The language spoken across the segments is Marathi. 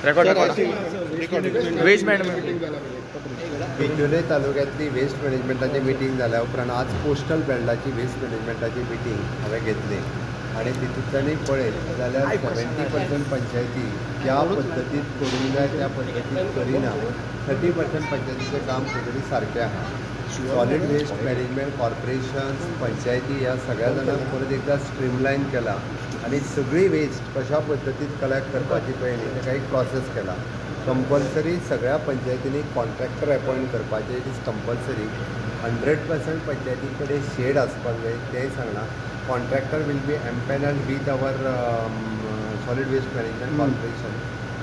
वेस्ट मॅनेजमेंट बिचोले तालुक्यांतली वेस्ट मॅनेजमेंटाची मिटींग जाल्या उपरांत आज पोस्टल बेल्टाची वेस्ट मॅनेजमेंटाची मिटींग हांवें घेतली आणि तितूंतल्यानूय पळयत जाल्यार 70% पंचायती ज्या पद्दतीन करूंक जाय त्या पद्दतीन करिना. 30% पंचायतीचें काम खंय सारकें आहा. सॉलिड वेस्ट मॅनेजमेंट कॉर्पोरेशन पंचायती ह्या सगळ्या जाणांक परत एकदा स्ट्रीमलायन केला आणि सगळी वेस्ट कशा पद्दतीन कलेक्ट करपाची पळय न्ही ताका एक प्रोसेस केला. कंपल्सरी सगळ्या पंचायतींनी कॉन्ट्रॅक्टर अपॉयंट करपाचे. It is compulsory. 100% पंचायती कडेन शेड आसपाक जाय तेंय सांगलां. Contractor will be empanelled with our solid waste management corporation.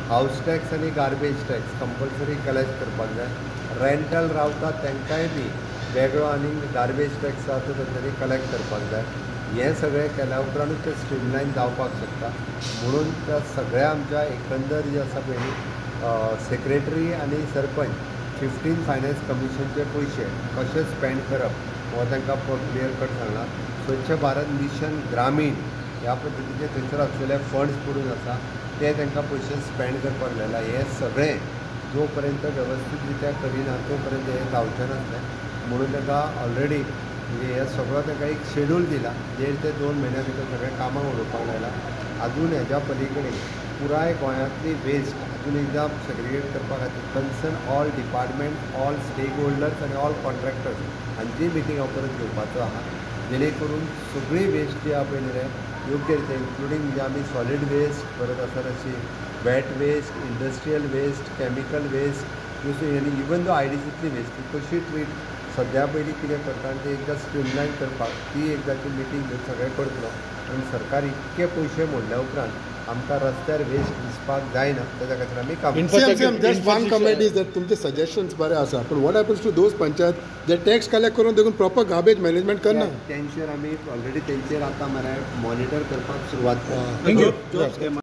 House tax आनी गार्बेज टॅक्स कंपल्सरी कलेक्ट करपाक जाय. रेंटल रावता तांकांय बी वेगळो आनी गार्बेज टॅक्स आसा तो तांच्यांनी कलेक्ट करपाक जाय. हें सगळें केल्या उपरांतूच तें स्ट्रीमलायन जावपाक शकता. म्हणून त्या सगळ्या आमच्या एकंदर जे आसा पळय न्ही सेक्रेटरी आनी सरपंच 15 फायनान्स कमिशनचे पयशे कशे स्पेंड करप हो तांकां क्लियर कट सांगला. स्वच्छ भारत मिशन ग्रामीण ह्या पद्दतीचे थंयसर आसलेले फंड्स पडून आसा ते तांकां पयशे स्पेंड करपाक लायला. हे सगळें जो पर्यंत वेवस्थीत रित्या करिना तो पर्यंत हें जावचें नासलें. म्हणून ताका ऑलरेडी म्हणजे हे सगळो ताका एक शेड्यूल दिला. 1.5 ते 2 म्हयन्या भितर सगळें कामाक उडोवपाक लायला. आजून हेज्या पलीकडे पुराय गोंयांतली वेस्ट आजून एकदां सेग्रिगेट करपा खातीर concern all department all stakeholders आनी ऑल कॉन्ट्रॅक्टर्स हांची मिटींग हांव परत घेवपाचो आहा. जेणे करून सगळी वेस्ट जी आहा पळय न्ही रे योग्य रितीन इन्क्लुडींग म्हणजे आमी सॉलिड वेस्ट परत आसा तशी wet waste industrial waste chemical waste आनी इवन दो आयडीसींतली वेस्ट ती कशी ट्रीट सद्या पयलीं कितें करता आनी ते एकदां स्ट्रीमलायन करपाक ती एकदांची मिटींग घेवन सगळें करतलो. आनी सरकार इतके पयशे मोडल्या उपरांत आमकां रस्त्यार वेस्ट दिसपाक जायना तेज्या खातीर आमी काम just one comment is that तुमचे सजेशन्स बरे आसा पूण what happens to those panchayat जे टॅक्स कलेक्ट करून देखून प्रॉपर गार्बेज मॅनेजमेंट करना. तेंचेर आमी ऑलरेडी तेंचेर आतां मरे मॉनिटर करपाक सुरवात केला.